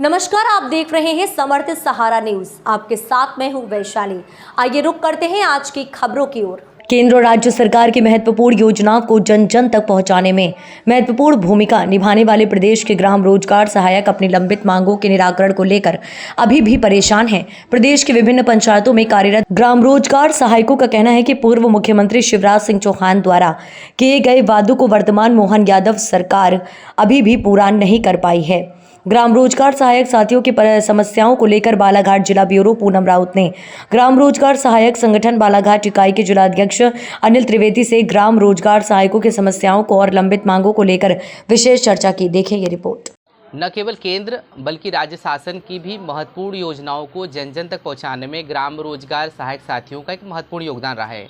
नमस्कार, आप देख रहे हैं समर्थ सहारा न्यूज। आपके साथ मैं हूं वैशाली। आइए रुक करते हैं आज की खबरों की ओर। केंद्र और राज्य सरकार की महत्वपूर्ण योजनाओं को जन जन तक पहुंचाने में महत्वपूर्ण भूमिका निभाने वाले प्रदेश के ग्राम रोजगार सहायक अपनी लंबित मांगों के निराकरण को लेकर अभी भी परेशान हैं। प्रदेश के विभिन्न पंचायतों में कार्यरत ग्राम रोजगार सहायकों का कहना है कि पूर्व मुख्यमंत्री शिवराज सिंह चौहान द्वारा किए गए वादों को वर्तमान मोहन यादव सरकार अभी भी पूरा नहीं कर पाई है। ग्राम रोजगार सहायक साथियों की समस्याओं को लेकर बालाघाट जिला ब्यूरो पूनम राउत ने ग्राम रोजगार सहायक संगठन बालाघाट इकाई के जिलाध्यक्ष अनिल त्रिवेदी से ग्राम रोजगार सहायकों की समस्याओं को और लंबित मांगों को लेकर विशेष चर्चा की। देखें ये रिपोर्ट। न केवल केंद्र बल्कि राज्य शासन की भी महत्वपूर्ण योजनाओं को जन जन तक पहुंचाने में ग्राम रोजगार सहायक साथियों का एक महत्वपूर्ण योगदान रहा है।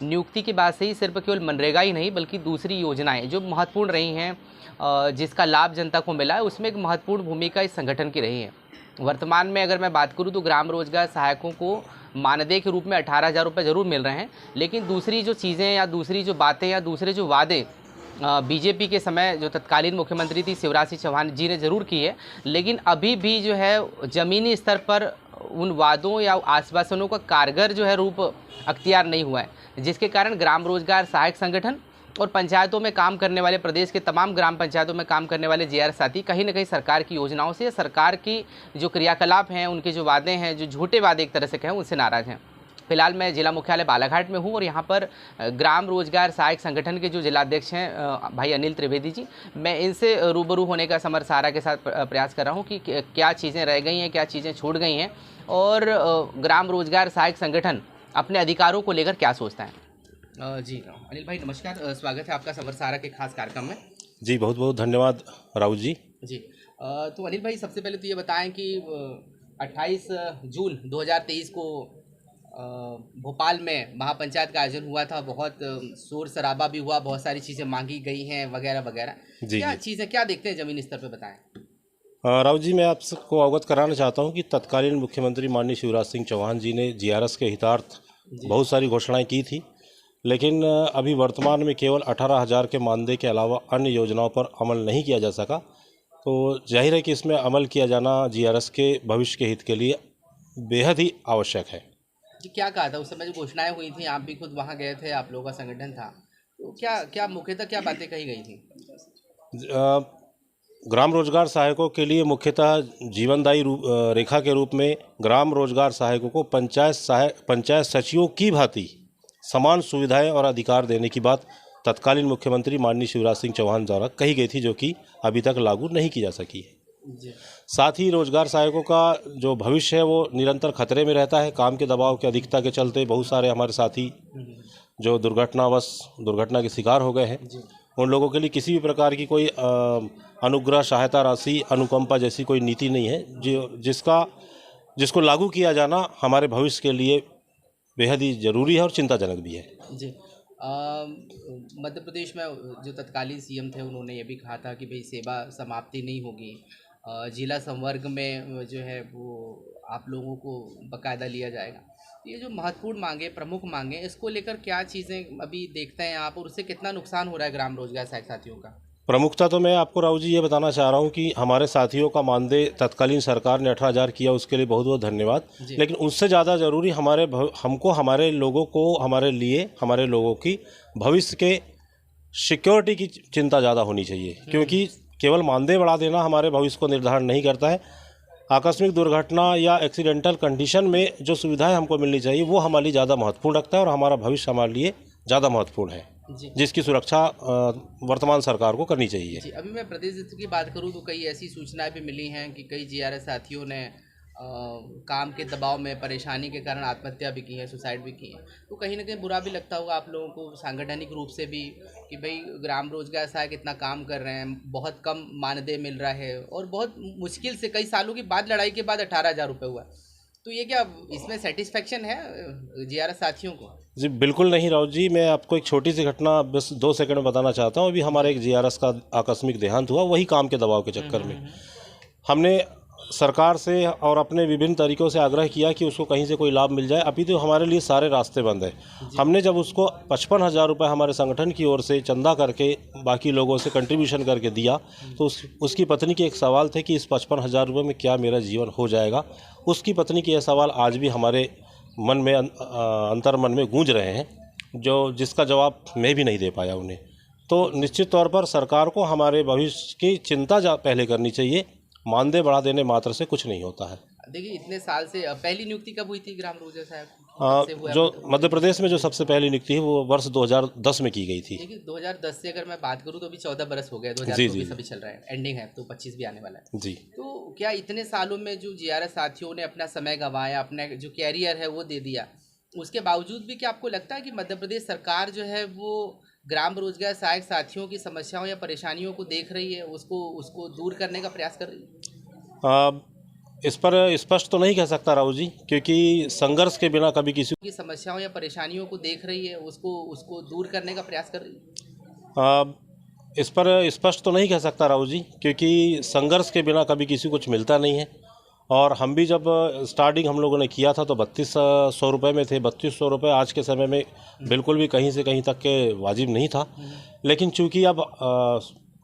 नियुक्ति के बाद से ही सिर्फ केवल मनरेगा ही नहीं बल्कि दूसरी योजनाएं जो महत्वपूर्ण रही हैं, जिसका लाभ जनता को मिला है, उसमें एक महत्वपूर्ण भूमिका इस संगठन की रही है। वर्तमान में अगर मैं बात करूं तो ग्राम रोजगार सहायकों को मानदेय के रूप में 18,000 रुपये ज़रूर मिल रहे हैं, लेकिन दूसरी जो चीज़ें या दूसरी जो बातें या दूसरे जो वादे बीजेपी के समय जो तत्कालीन मुख्यमंत्री थी शिवराज सिंह चौहान जी ने ज़रूर की है, लेकिन अभी भी जो है ज़मीनी स्तर पर उन वादों या आश्वासनों का कारगर जो है रूप अख्तियार नहीं हुआ है, जिसके कारण ग्राम रोजगार सहायक संगठन और पंचायतों में काम करने वाले, प्रदेश के तमाम ग्राम पंचायतों में काम करने वाले जेआर साथी कहीं ना कहीं सरकार की योजनाओं से, सरकार की जो क्रियाकलाप हैं, उनके जो वादे हैं, जो झूठे वादे एक तरह से कहें, उनसे नाराज़ हैं। फिलहाल मैं जिला मुख्यालय बालाघाट में हूं और यहां पर ग्राम रोजगार सहायक संगठन के जो जिलाध्यक्ष हैं भाई अनिल त्रिवेदी जी, मैं इनसे रूबरू होने का समर्थ सहारा के साथ प्रयास कर रहा हूं कि क्या चीज़ें रह गई हैं, क्या चीज़ें छूट गई हैं और ग्राम रोजगार सहायक संगठन अपने अधिकारों को लेकर क्या सोचता है। जी अनिल भाई नमस्कार, स्वागत है आपका समर्थ सहारा के खास कार्यक्रम में। जी बहुत बहुत धन्यवाद राउत जी। तो अनिल भाई सबसे पहले तो ये बताएं कि 28 जून 2023 को भोपाल में महापंचायत का आयोजन हुआ था। बहुत शोर शराबा भी हुआ, बहुत सारी चीज़ें मांगी गई हैं वगैरह वगैरह। क्या चीज़ें क्या देखते हैं ज़मीनी स्तर पे, बताएं। राउत जी, मैं आपको अवगत कराना चाहता हूं कि तत्कालीन मुख्यमंत्री माननीय शिवराज सिंह चौहान जी ने जीआरएस के हितार्थ बहुत सारी घोषणाएं की थी, लेकिन अभी वर्तमान में केवल 18,000 के मानदेय के अलावा अन्य योजनाओं पर अमल नहीं किया जा सका। तो जाहिर है कि इसमें अमल किया जाना जीआरएस के भविष्य के हित के लिए बेहद ही आवश्यक है। जी क्या कहा था उस समय जो घोषणाएं हुई थी, आप भी खुद वहां गए थे, आप लोगों का संगठन था, तो क्या मुख्यतः क्या बातें कही गई थी? ग्राम रोजगार सहायकों के लिए मुख्यतः जीवनदायी रेखा के रूप में ग्राम रोजगार सहायकों को पंचायत सचिवों की भांति समान सुविधाएं और अधिकार देने की बात तत्कालीन मुख्यमंत्री माननीय शिवराज सिंह चौहान द्वारा कही गई थी, जो कि अभी तक लागू नहीं की जा सकी है। साथ ही रोजगार सहायकों का जो भविष्य है वो निरंतर खतरे में रहता है। काम के दबाव की अधिकता के चलते बहुत सारे हमारे साथी जो दुर्घटना के शिकार हो गए हैं, उन लोगों के लिए किसी भी प्रकार की कोई अनुग्रह, सहायता राशि, अनुकंपा जैसी कोई नीति नहीं है, जिसको लागू किया जाना हमारे भविष्य के लिए बेहद ही जरूरी है और चिंताजनक भी है। जी मध्य प्रदेश में जो तत्कालीन सीएम थे उन्होंने ये भी कहा था कि भाई सेवा समाप्ति नहीं होगी, जिला संवर्ग में जो है वो आप लोगों को बाकायदा लिया जाएगा। ये जो महत्वपूर्ण मांगे, प्रमुख मांगे, इसको लेकर क्या चीज़ें अभी देखते हैं आप और उससे कितना नुकसान हो रहा है ग्राम रोजगार सहायक साथियों का? प्रमुखता तो मैं आपको राउत जी ये बताना चाह रहा हूँ कि हमारे साथियों का मानदेय तत्कालीन सरकार ने 18,000 किया, उसके लिए बहुत बहुत धन्यवाद। लेकिन उससे ज़्यादा ज़रूरी हमारे लोगों की भविष्य के सिक्योरिटी की चिंता ज़्यादा होनी चाहिए, क्योंकि केवल मानदेय बढ़ा देना हमारे भविष्य को निर्धारण नहीं करता है। आकस्मिक दुर्घटना या एक्सीडेंटल कंडीशन में जो सुविधाएँ हमको मिलनी चाहिए वो हमारे लिए ज़्यादा महत्वपूर्ण रखता है और हमारा भविष्य हमारे लिए ज़्यादा महत्वपूर्ण है, जिसकी सुरक्षा वर्तमान सरकार को करनी चाहिए। जी अभी मैं प्रदेश की बात करूं तो कई ऐसी सूचनाएं भी मिली हैं कि कई जीआरएस साथियों ने काम के दबाव में, परेशानी के कारण आत्महत्या भी की है, सुसाइड भी की है। तो कहीं ना कहीं बुरा भी लगता होगा आप लोगों को सांगठनिक रूप से भी कि भाई ग्राम रोजगार सहायक इतना काम कर रहे हैं, बहुत कम मानदेय मिल रहा है और बहुत मुश्किल से कई सालों की बाद, लड़ाई के बाद 18,000 रुपये हुआ। तो ये क्या इसमें सेटिस्फेक्शन है जीआरएस साथियों को? जी बिल्कुल नहीं राउत जी, मैं आपको एक छोटी सी घटना बस 2 सेकंड में बताना चाहता हूँ। अभी हमारे एक जीआरएस का आकस्मिक देहांत हुआ, वही काम के दबाव के चक्कर में। हमने सरकार से और अपने विभिन्न तरीक़ों से आग्रह किया कि उसको कहीं से कोई लाभ मिल जाए। अभी तो हमारे लिए सारे रास्ते बंद हैं। हमने जब उसको 55,000 रुपये हमारे संगठन की ओर से चंदा करके बाकी लोगों से कंट्रीब्यूशन करके दिया, तो उसकी पत्नी के एक सवाल थे कि इस 55,000 रुपये में क्या मेरा जीवन हो जाएगा। उसकी पत्नी के यह सवाल आज भी हमारे मन में अंतर मन में गूंज रहे हैं, जिसका जवाब मैं भी नहीं दे पाया उन्हें। तो निश्चित तौर पर सरकार को हमारे भविष्य की चिंता पहले करनी चाहिए। मानदेय बढ़ा देने मात्र से कुछ नहीं होता है। देखिए, इतने साल से पहली नियुक्ति कब हुई थी ग्राम रोजगार साहब? जो मध्य प्रदेश में जो सबसे पहली नियुक्ति है वो वर्ष 2010 में की गई थी। देखिए, 2010 से अगर मैं बात करूं तो अभी 14 बरस हो गए। 2024 अभी चल रहा है, एंडिंग है, तो 25 भी आने वाला है। जी। तो क्या इतने सालों में जो जीआरएस साथियों ने अपना समय गंवाया, अपना जो कैरियर है वो दे दिया, उसके बावजूद भी क्या आपको लगता है कि मध्य प्रदेश सरकार जो है वो ग्राम रोजगार सहायक साथियों की समस्याओं या परेशानियों को देख रही है, उसको दूर करने का प्रयास कर रही है? इस पर स्पष्ट तो नहीं कह सकता राहुल जी, क्योंकि संघर्ष के बिना कभी किसी की समस्याओं या परेशानियों को देख रही है, उसको दूर करने का प्रयास कर रही है? इस पर स्पष्ट तो नहीं कह सकता राहुल जी, क्योंकि संघर्ष के बिना कभी किसी को कुछ मिलता नहीं है। और हम भी जब स्टार्टिंग हम लोगों ने किया था तो 3200 रुपये में थे। 3200 रुपये आज के समय में बिल्कुल भी कहीं से कहीं तक के वाजिब नहीं था। लेकिन चूंकि अब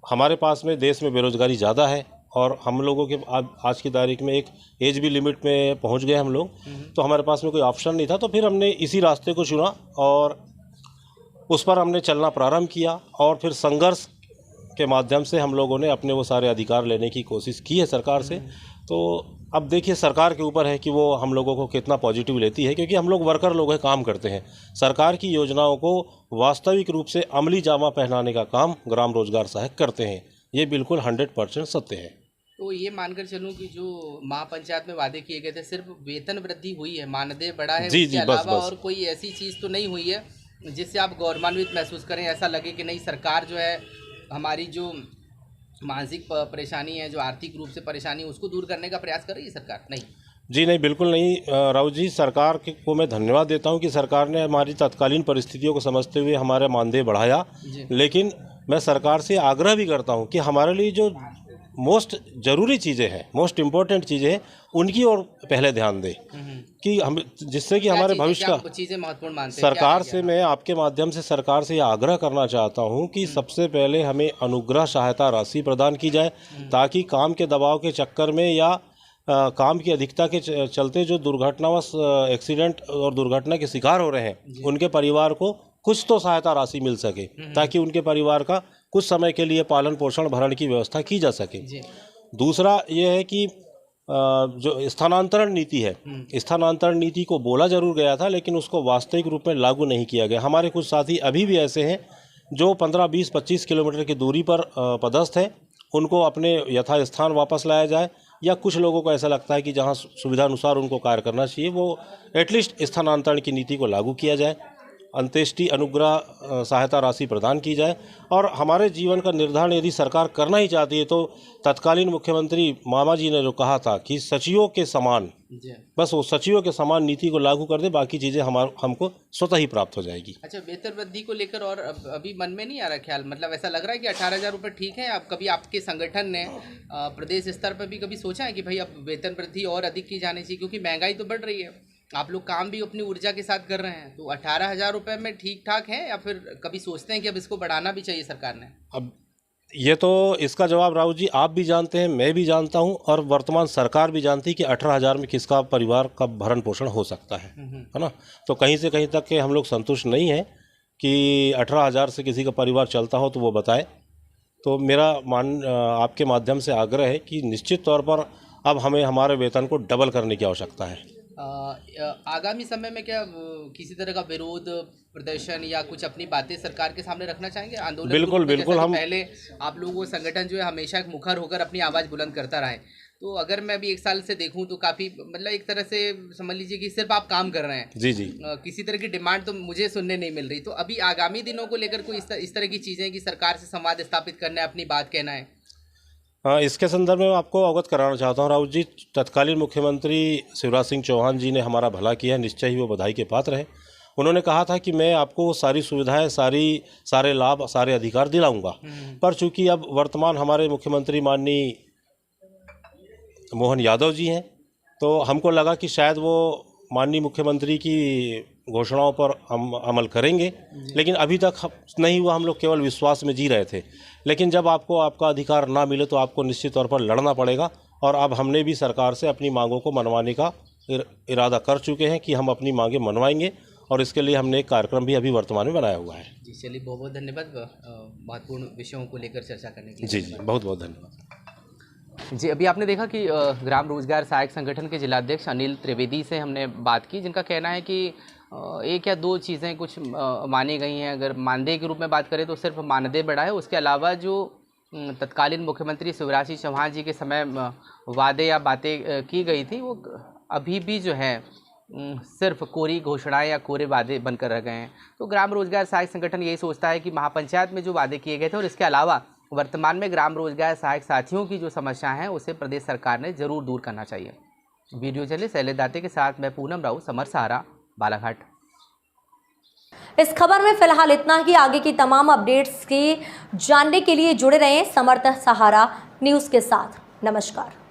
हमारे पास में देश में बेरोज़गारी ज़्यादा है और हम लोगों के आज की तारीख में एक एज भी लिमिट में पहुंच गए हम लोग, तो हमारे पास में कोई ऑप्शन नहीं था। तो फिर हमने इसी रास्ते को चुना और उस पर हमने चलना प्रारंभ किया और फिर संघर्ष के माध्यम से हम लोगों ने अपने वो सारे अधिकार लेने की कोशिश की है सरकार से। तो अब देखिए, सरकार के ऊपर है कि वो हम लोगों को कितना पॉजिटिव लेती है, क्योंकि हम लोग वर्कर लोग हैं, काम करते हैं। सरकार की योजनाओं को वास्तविक रूप से अमली जामा पहनाने का काम ग्राम रोजगार सहायक करते हैं। ये बिल्कुल 100% सत्य है। तो ये मानकर चलूं कि जो महापंचायत में वादे किए गए थे, सिर्फ वेतन वृद्धि हुई है, मानदेय बढ़ा है, उसके अलावा और कोई ऐसी चीज़ तो नहीं हुई है जिससे आप गौरवान्वित महसूस करें, ऐसा लगे कि नहीं सरकार जो है हमारी जो मानसिक परेशानी है, जो आर्थिक रूप से परेशानी है, उसको दूर करने का प्रयास कर रही है सरकार? नहीं जी, नहीं, बिल्कुल नहीं राउत जी। सरकार को मैं धन्यवाद देता हूं कि सरकार ने हमारी तत्कालीन परिस्थितियों को समझते हुए हमारे मानदेय बढ़ाया। लेकिन मैं सरकार से आग्रह भी करता हूं कि हमारे लिए जो मोस्ट ज़रूरी चीज़ें हैं, मोस्ट इम्पोर्टेंट चीज़ें हैं, उनकी ओर पहले ध्यान दें कि हम, जिससे कि हमारे भविष्य का चीज़ें महत्वपूर्ण मानते हैं। सरकार से मैं आपके माध्यम से सरकार से यह आग्रह करना चाहता हूं कि सबसे पहले हमें अनुग्रह सहायता राशि प्रदान की जाए, ताकि काम के दबाव के चक्कर में या काम की अधिकता के चलते जो दुर्घटनावश एक्सीडेंट और दुर्घटना के शिकार हो रहे हैं, उनके परिवार को कुछ तो सहायता राशि मिल सके, ताकि उनके परिवार का कुछ समय के लिए पालन पोषण भरण की व्यवस्था की जा सके। दूसरा ये है कि जो स्थानांतरण नीति है, स्थानांतरण नीति को बोला जरूर गया था, लेकिन उसको वास्तविक रूप में लागू नहीं किया गया। हमारे कुछ साथी अभी भी ऐसे हैं जो 15, 20, 25 किलोमीटर की दूरी पर पदस्थ हैं, उनको अपने यथास्थान वापस लाया जाए, या कुछ लोगों को ऐसा लगता है कि जहां सुविधानुसार उनको कार्य करना चाहिए, वो एटलीस्ट स्थानांतरण की नीति को लागू किया जाए, अंत्येष्टि अनुग्रह सहायता राशि प्रदान की जाए। और हमारे जीवन का निर्धारण यदि सरकार करना ही चाहती है तो तत्कालीन मुख्यमंत्री मामा जी ने जो कहा था कि सचिवों के समान, बस वो सचिवों के समान नीति को लागू कर दे, बाकी चीज़ें हमको स्वतः ही प्राप्त हो जाएगी। अच्छा, वेतन वृद्धि को लेकर और अभी मन में नहीं आ रहा ख्याल? मतलब ऐसा लग रहा है कि 18,000 रुपये ठीक है? अब कभी आपके संगठन ने प्रदेश स्तर पर भी कभी सोचा है कि भाई अब वेतन वृद्धि और अधिक की जानी चाहिए, क्योंकि महंगाई तो बढ़ रही है, आप लोग काम भी अपनी ऊर्जा के साथ कर रहे हैं, तो 18,000 रुपये में ठीक ठाक है, या फिर कभी सोचते हैं कि अब इसको बढ़ाना भी चाहिए सरकार ने? अब ये तो इसका जवाब राहुल जी आप भी जानते हैं, मैं भी जानता हूं, और वर्तमान सरकार भी जानती है कि 18,000 में किसका परिवार का भरण पोषण हो सकता है ना। तो कहीं से कहीं तक के हम लोग संतुष्ट नहीं हैं कि 18,000 से किसी का परिवार चलता हो तो वो बताए। तो मेरा आपके माध्यम से आग्रह है कि निश्चित तौर पर अब हमें हमारे वेतन को डबल करने की आवश्यकता है। आगामी समय में क्या किसी तरह का विरोध प्रदर्शन या कुछ अपनी बातें सरकार के सामने रखना चाहेंगे? आंदोलन बिल्कुल हम पहले आप लोगों को संगठन जो है हमेशा एक मुखर होकर अपनी आवाज़ बुलंद करता रहा है, तो अगर मैं अभी 1 साल से देखूं तो काफ़ी, मतलब एक तरह से समझ लीजिए कि सिर्फ आप काम कर रहे हैं। जी। किसी तरह की डिमांड तो मुझे सुनने नहीं मिल रही। तो अभी आगामी दिनों को लेकर कोई इस तरह की चीज़ें कि सरकार से संवाद स्थापित करना है, अपनी बात कहना है? हाँ, इसके संदर्भ में आपको अवगत कराना चाहता हूँ राहुल जी, तत्कालीन मुख्यमंत्री शिवराज सिंह चौहान जी ने हमारा भला किया, निश्चय ही वो बधाई के पात्र है। उन्होंने कहा था कि मैं आपको सारी सुविधाएं, सारे लाभ, सारे अधिकार दिलाऊंगा, पर चूंकि अब वर्तमान हमारे मुख्यमंत्री माननीय मोहन यादव जी हैं। तो हमको लगा कि शायद वो माननीय मुख्यमंत्री की घोषणाओं पर अमल करेंगे, लेकिन अभी तक नहीं हुआ। हम लोग केवल विश्वास में जी रहे थे। लेकिन जब आपको आपका अधिकार ना मिले तो आपको निश्चित तौर पर लड़ना पड़ेगा, और अब हमने भी सरकार से अपनी मांगों को मनवाने का इरादा कर चुके हैं कि हम अपनी मांगें मनवाएंगे, और इसके लिए हमने एक कार्यक्रम भी अभी वर्तमान में बनाया हुआ है। जी चलिए, बहुत बहुत धन्यवाद महत्वपूर्ण विषयों को लेकर चर्चा करने के लिए। जी जी, बहुत बहुत धन्यवाद। जी, अभी आपने देखा कि ग्राम रोजगार सहायक संगठन के जिलाध्यक्ष अनिल त्रिवेदी से हमने बात की, जिनका कहना है कि एक या दो चीज़ें कुछ मानी गई हैं। अगर मानदेय के रूप में बात करें तो सिर्फ मानदेय बढ़ा है, उसके अलावा जो तत्कालीन मुख्यमंत्री शिवराज सिंह चौहान जी के समय वादे या बातें की गई थी, वो अभी भी जो है सिर्फ कोरी घोषणाएं या कोरे वादे बनकर रह गए हैं। तो ग्राम रोजगार सहायक संगठन यही सोचता है कि महापंचायत में जो वादे किए गए थे और इसके अलावा वर्तमान में ग्राम रोजगार सहायक साथियों की जो समस्या है उसे प्रदेश सरकार ने जरूर दूर करना चाहिए। वीडियो चले शैलेश दाते के साथ मैं पूनम राव, समर सहारा, बालाघाट। इस खबर में फिलहाल इतना ही। आगे की तमाम अपडेट्स की जानने के लिए जुड़े रहें समर्थ सहारा न्यूज़ के साथ। नमस्कार।